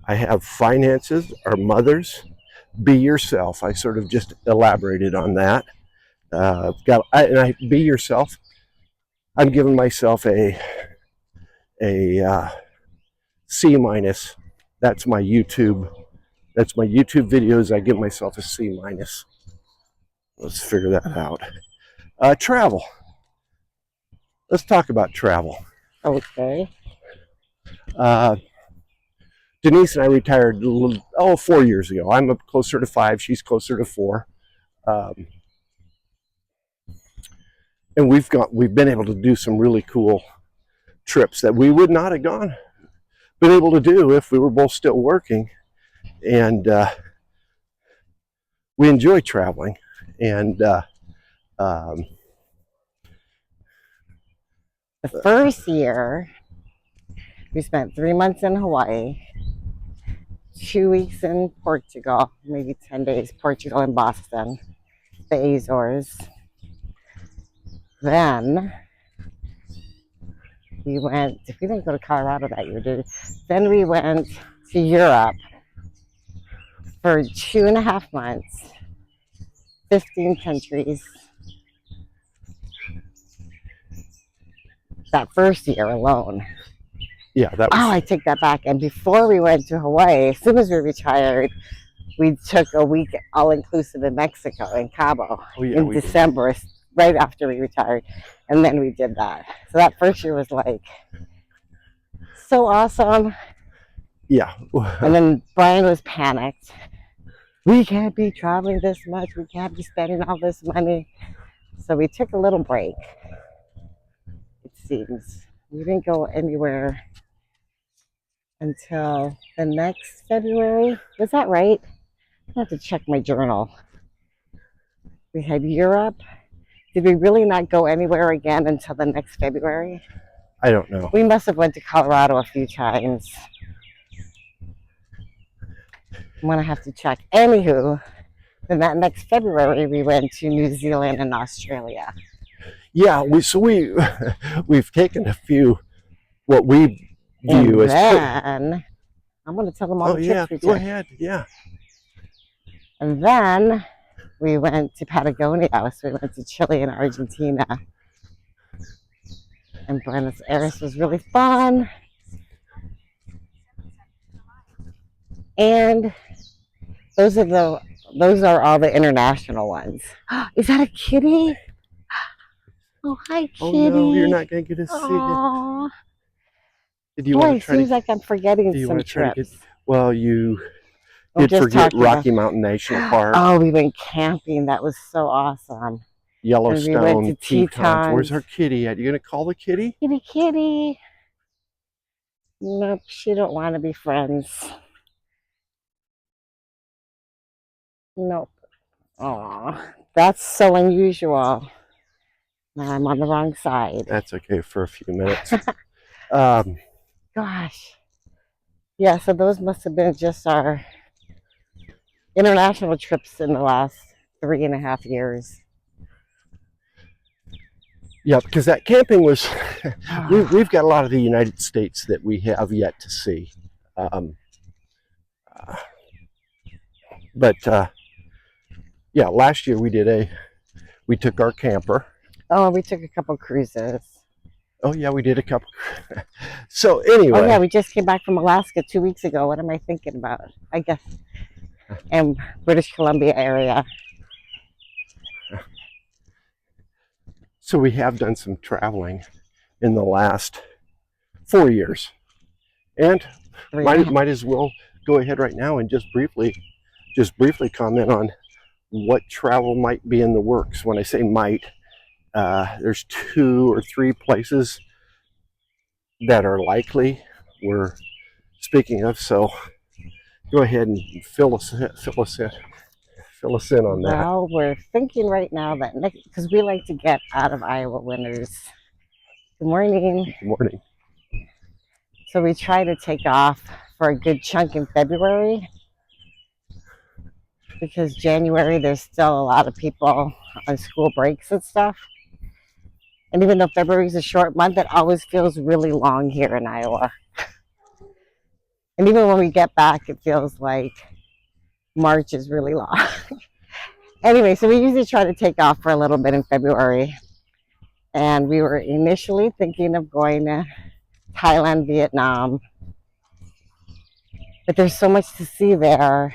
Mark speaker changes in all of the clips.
Speaker 1: I have finances are mothers. Be yourself. I sort of just elaborated on that. Be yourself. I'm giving myself a C minus. That's my YouTube. That's my YouTube videos. I give myself a C minus. Let's figure that out. Travel. Let's talk about travel.
Speaker 2: Okay.
Speaker 1: Denise and I retired 4 years ago. I'm up closer to 5. She's closer to 4. And we've been able to do some really cool trips that we would not have been able to do if we were both still working. And we enjoy traveling. And
Speaker 2: the first year, we spent 3 months in Hawaii, 2 weeks in Portugal, maybe 10 days, Portugal and Boston, the Azores. Then we didn't go to Colorado that year, did we? Then we went to Europe for 2.5 months, 15 countries. That first year alone.
Speaker 1: Yeah, that was.
Speaker 2: Oh, I take that back. And before we went to Hawaii, as soon as we retired, we took a week all-inclusive in Mexico, in Cabo, in December, right after we retired. And then we did that. So that first year was like so awesome.
Speaker 1: Yeah.
Speaker 2: And then Brian was panicked. We can't be traveling this much. We can't be spending all this money. So we took a little break, it seems. We didn't go anywhere until the next February. Was that right? I have to check my journal. We had Europe. Did we really not go anywhere again until the next February?
Speaker 1: I don't know.
Speaker 2: We must have went to Colorado a few times. I'm going to have to check. Anywho, then that next February, we went to New Zealand and Australia.
Speaker 1: Yeah, we've taken a few, what we view
Speaker 2: and
Speaker 1: as.
Speaker 2: Then, I'm going to tell them all the trips we took.
Speaker 1: Go ahead, yeah.
Speaker 2: And then we went to Patagonia, so we went to Chile and Argentina. And Buenos Aires was really fun. And those are all the international ones. Is that a kitty? Oh, hi, kitty.
Speaker 1: Oh no, you're not going to get to see it. Did you want to try
Speaker 2: it seems like I'm forgetting some trips.
Speaker 1: You did forget Rocky Mountain National Park.
Speaker 2: Oh, we went camping. That was so awesome.
Speaker 1: Yellowstone,
Speaker 2: and we went to Tetons.
Speaker 1: Where's our kitty at? You going to call the kitty?
Speaker 2: Kitty. Nope, she don't want to be friends. Nope. Aw, that's so unusual. Now I'm on the wrong side.
Speaker 1: That's okay for a few minutes.
Speaker 2: Gosh. Yeah, so those must have been just our international trips in the last 3.5 years.
Speaker 1: Yeah, because that camping was, we've got a lot of the United States that we have yet to see. Yeah, last year we took our camper.
Speaker 2: Oh, we took a couple cruises.
Speaker 1: Oh yeah, we did a couple. So anyway.
Speaker 2: Oh yeah, we just came back from Alaska 2 weeks ago. What am I thinking about? I guess, and British Columbia area.
Speaker 1: So we have done some traveling in the last 4 years, and might as well go ahead right now and just briefly comment on what travel might be in the works. When I say might, there's 2 or 3 places that are likely we're speaking of. So go ahead and fill us in on that.
Speaker 2: Well, we're thinking right now that because we like to get out of Iowa winters. Good morning.
Speaker 1: Good morning.
Speaker 2: So we try to take off for a good chunk in February, because January there's still a lot of people on school breaks and stuff. And even though February is a short month, it always feels really long here in Iowa. And even when we get back, it feels like March is really long. Anyway, so we usually try to take off for a little bit in February. And we were initially thinking of going to Thailand, Vietnam. But there's so much to see there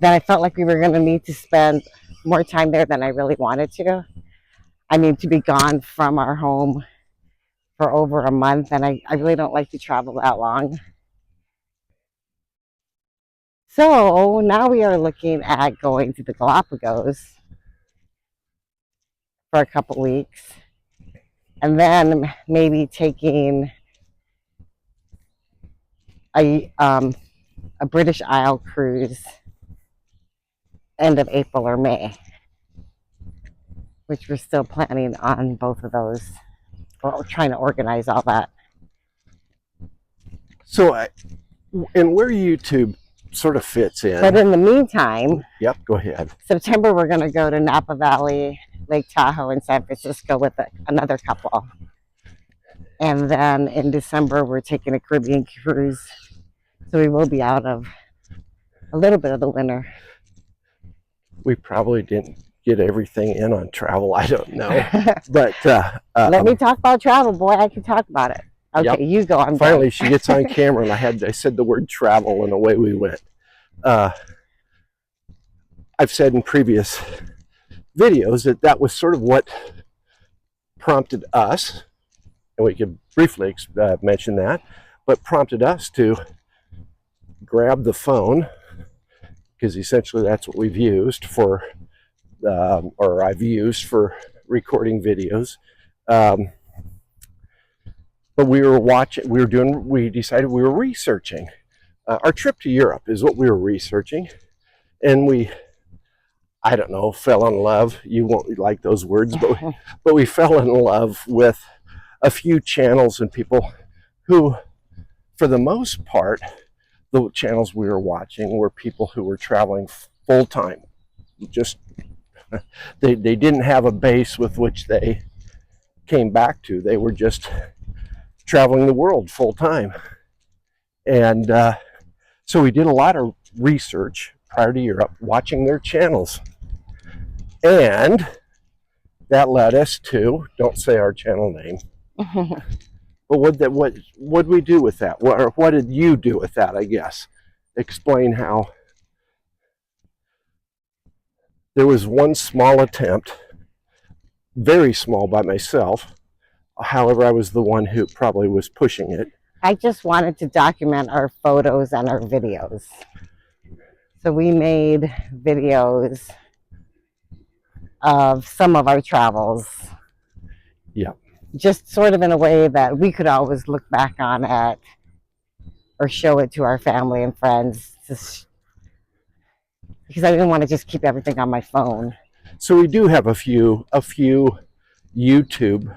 Speaker 2: that I felt like we were going to need to spend more time there than I really wanted to. I need to be gone from our home for over a month, and I really don't like to travel that long. So now we are looking at going to the Galapagos for a couple weeks, and then maybe taking a British Isle cruise end of April or May, which we're still planning on both of those. We're trying to organize all that.
Speaker 1: So, and where YouTube sort of fits in.
Speaker 2: But in the meantime,
Speaker 1: yep, go ahead.
Speaker 2: September, we're going to go to Napa Valley, Lake Tahoe, and San Francisco with another couple. And then in December, we're taking a Caribbean cruise. So we will be out of a little bit of the winter.
Speaker 1: We probably didn't get everything in on travel. I don't know. But
Speaker 2: let me talk about travel, boy. I can talk about it. Okay, yep. You go. I'm
Speaker 1: finally done. She gets on camera, and I said the word travel, and away we went. I've said in previous videos that was sort of what prompted us, and we could briefly mention that, but prompted us to grab the phone, because essentially that's what we've used for, or I've used for recording videos. But we decided we were researching. Our trip to Europe is what we were researching. And I don't know, fell in love. You won't like those words, but we fell in love with a few channels and people who, for the most part, the channels we were watching were people who were traveling full time. Just, they didn't have a base with which they came back to. They were just traveling the world full time. And so we did a lot of research prior to Europe, watching their channels. And that led us to, don't say our channel name, but what we do with that? What did you do with that, I guess? Explain how. There was one small attempt, very small by myself. However, I was the one who probably was pushing it.
Speaker 2: I just wanted to document our photos and our videos. So we made videos of some of our travels.
Speaker 1: Yeah. Just
Speaker 2: sort of in a way that we could always look back on it or show it to our family and friends, because I didn't want to just keep everything on my phone.
Speaker 1: So we do have a few YouTube.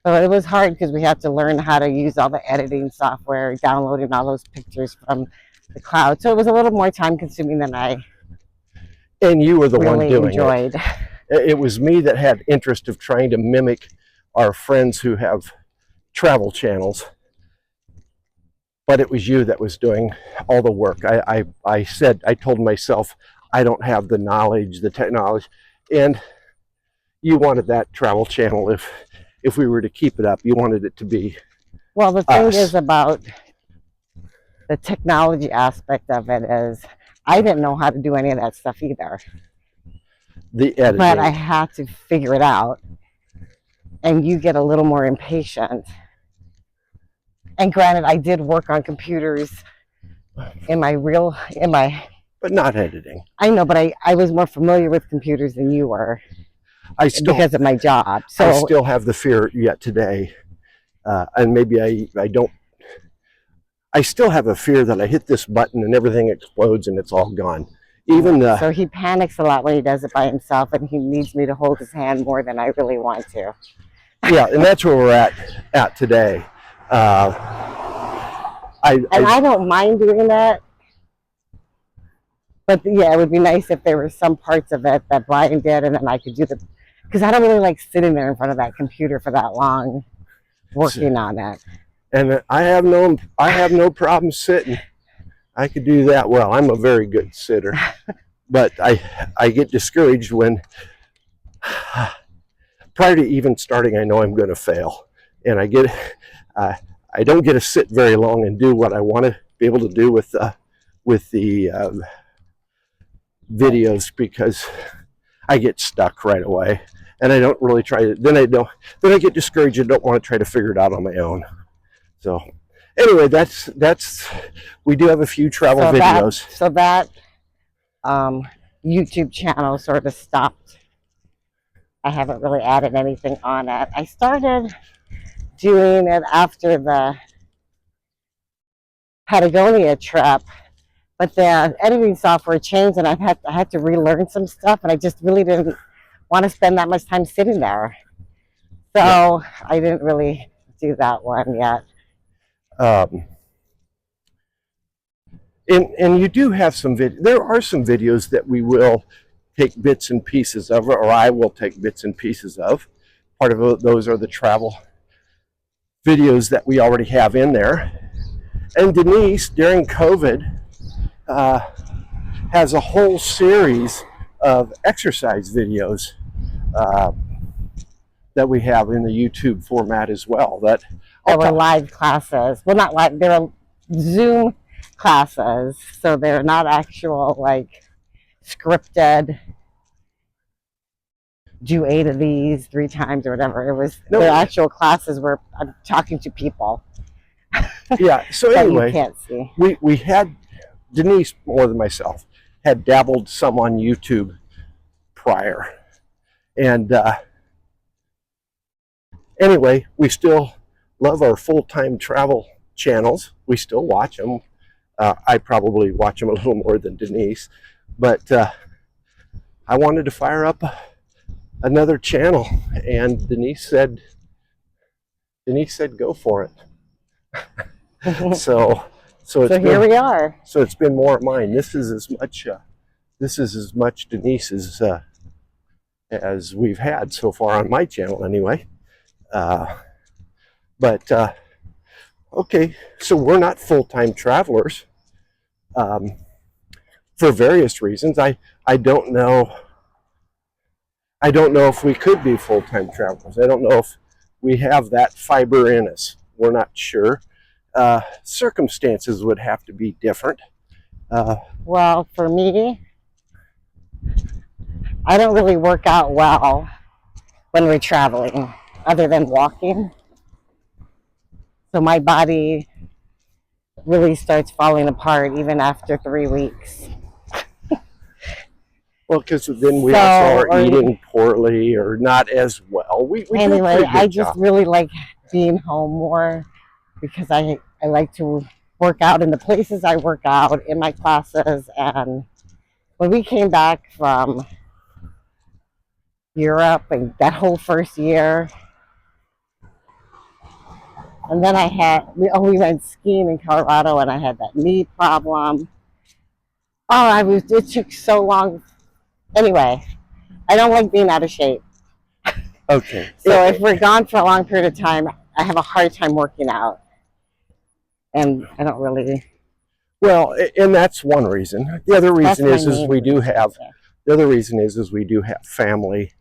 Speaker 2: So it was hard because we had to learn how to use all the editing software, downloading all those pictures from the cloud. So it was a little more time consuming than I
Speaker 1: And you were the one doing
Speaker 2: enjoyed.
Speaker 1: It was me that had interest of trying to mimic our friends who have travel channels, but it was you that was doing all the work. I told myself I don't have the knowledge, the technology, and you wanted that travel channel. If we were to keep it up, you wanted it to be
Speaker 2: well, the thing is about the technology aspect of it is I didn't know how to do any of that stuff either.
Speaker 1: The editing.
Speaker 2: But I had to figure it out. And you get a little more impatient. And granted, I did work on computers in my
Speaker 1: but not editing.
Speaker 2: I know, but I was more familiar with computers than you were. Because of my job. So
Speaker 1: I still have the fear yet today. And maybe I don't. I still have a fear that I hit this button and everything explodes and it's all gone.
Speaker 2: So he panics a lot when he does it by himself, and he needs me to hold his hand more than I really want to.
Speaker 1: Yeah, and that's where we're at today.
Speaker 2: I don't mind doing that, but yeah, it would be nice if there were some parts of it that Brian did, and then I could do because I don't really like sitting there in front of that computer for that long, working on it.
Speaker 1: And I have no problem sitting. I could do that well. I'm a very good sitter, but I get discouraged when prior to even starting, I know I'm going to fail, and I don't get to sit very long and do what I want to be able to do with the videos, because I get stuck right away, and I don't really try to. Then I get discouraged and don't want to try to figure it out on my own. So anyway, that's we do have a few travel videos.
Speaker 2: So that YouTube channel sort of stopped. I haven't really added anything on it. I started doing it after the Patagonia trip, but the editing software changed, and I had to relearn some stuff, and I just really didn't want to spend that much time sitting there. So yeah. I didn't really do that one yet.
Speaker 1: And you do have some there are some videos that we will take bits and pieces of, or I will take bits and pieces of. Part of those are the travel videos that we already have in there. And Denise, during COVID, has a whole series of exercise videos that we have in the YouTube format as well. That
Speaker 2: were live classes. Well, not live. They're Zoom classes, so they're not actual like scripted. Do 8 of these 3 times or whatever. It was the actual classes where I'm talking to people.
Speaker 1: Yeah. So anyway,
Speaker 2: you can't see.
Speaker 1: We had Denise, more than myself, had dabbled some on YouTube prior, and anyway, we still love our full-time travel channels. We still watch them. I probably watch them a little more than Denise, but I wanted to fire up another channel, and Denise said go for it. so
Speaker 2: here we are.
Speaker 1: So it's been more of mine. This is as much Denise's as we've had so far on my channel anyway. But okay, so we're not full-time travelers for various reasons. I don't know if we could be full-time travelers. I don't know if we have that fiber in us. We're not sure. Circumstances would have to be different.
Speaker 2: Well, for me, I don't really work out well when we're traveling, other than walking. So my body really starts falling apart even after 3 weeks.
Speaker 1: Well, because then we also are eating poorly or not as well. We
Speaker 2: anyway, I just really like being home more, because I like to work out in the places I work out in my classes. And when we came back from Europe and that whole first year, and then we went skiing in Colorado, and I had that knee problem. It took so long. Anyway, I don't like being out of shape.
Speaker 1: Okay.
Speaker 2: So if we're gone for a long period of time, I have a hard time working out. And I don't really.
Speaker 1: Well, and that's one reason. The other reason is we do have. The other reason is we do have family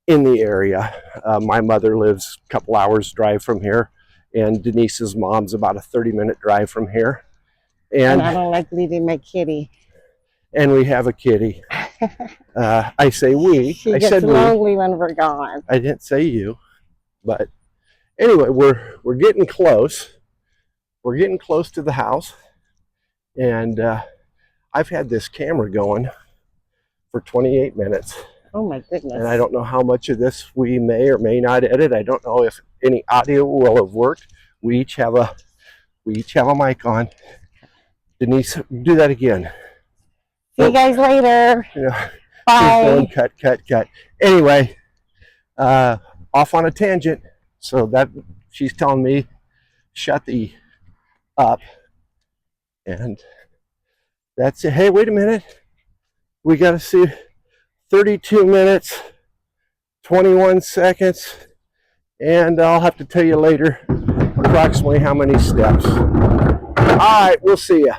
Speaker 1: in the area. My mother lives a couple hours drive from here, and Denise's mom's about a 30-minute drive from here. And
Speaker 2: I don't like leaving my kitty.
Speaker 1: And we have a kitty. I say we.
Speaker 2: She gets lonely when we're gone.
Speaker 1: I didn't say you, but anyway, we're getting close. We're getting close to the house, and I've had this camera going for 28 minutes.
Speaker 2: Oh my goodness.
Speaker 1: And I don't know how much of this we may or may not edit. I don't know if any audio will have worked. We each have a mic on. Denise, do that again.
Speaker 2: See you guys later. Bye.
Speaker 1: Cut. Anyway, off on a tangent. So that she's telling me shut the up, and that's it. Hey, wait a minute. We got to see 32 minutes, 21 seconds, and I'll have to tell you later approximately how many steps. All right, we'll see you.